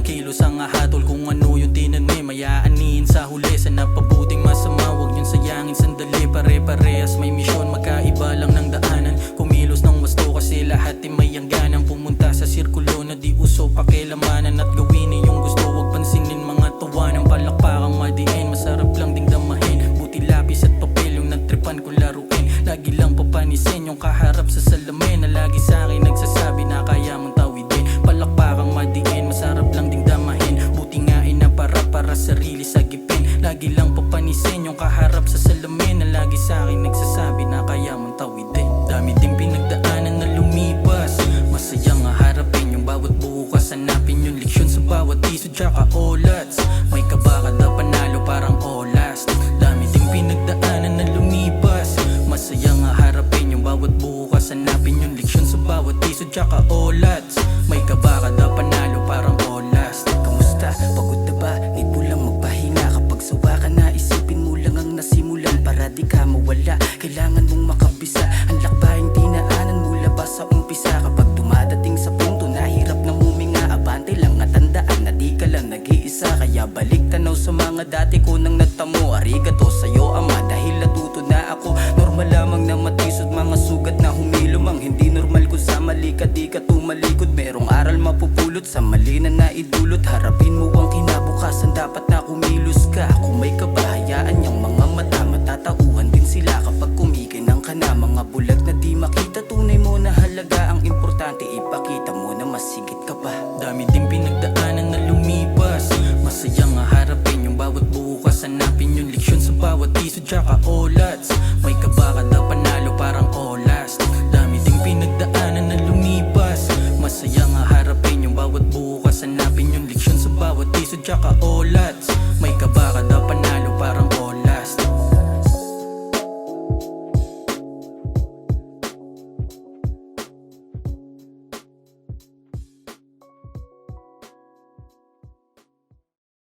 kilos ang ahatol kung ano yung tinanay. Mayaaniin sa huli sa napabuting masama, huwag yun sayangin sandali. Pare-parehas may misyon, magkaiba lang ng daanan. Kumilos ng wasto kasi lahat ay may hangganan. Pumunta sa sirkulo na di uso pakilamanan at gawin yung gusto, huwag pansinin mga tawanan. Palakpakang madiin, masarap lang ding damahin. Buti lapis at papel yung nagtripan kong laruin. Lagi lang papanisin yung kaharap sa salamin na lagi sa'kin nagsasabi na kaya mong tawidin. Palakpakang madiin, masarap lang ding damahin. Buti nga na para sarili sa gipin. Lagi lang papanisin yung kaharap sa salamin na lagi sa'kin nagsasabi na kaya mong tawidin. Dami ding pinagdaanan na lumipas, masayang harapin yung bawat bukas. Hanapin yung leksyon sa bawat iso tsaka olats. May kabaka na panalo parang olas. Dami ding pinagdaanan na lumipas, masayang harapin yung bawat bukas. Hanapin yung leksyon sa bawat iso tsaka olats. May kabaka na panalo parang olas. Kamusta? Pagod na ba? Need mo lang magpahinga. Kapag sawa ka na, isipin mo lang ang nasimulan para di ka mawala. Kailangan mong makabisa ang lakbayang dinaanan mula pa sa umpisa. Kapag dumadating sa punto na hirap na huminga, abante lang at tandaan na di ka lang nag-iisa. Kaya balik tanaw sa mga dati ko nang natamo. Arigato sa'yo ama dahil natuto na ako. Normal lamang na matisod mga sugat na humilom. Ang hindi normal kung sa mali ka di ka tumalikod. Merong aral mapupulot sa mali na naidulot. Harapin mo ang kinabukasan, dapat na kumilos ka. Kung may kabahayaan yung mga mata, matatauhan din sila kapag kumikinang ka na. Mga bulag na di makita, tunay mo na halaga. Ang importante ipakita mo na masigit ka pa. Dami ding pinagdaanan na lumipas, masayang harapin yung bawat bukas. Hanapin yung leksyon sa bawat iso tsaka olats. May kabaka na panalo parang olas.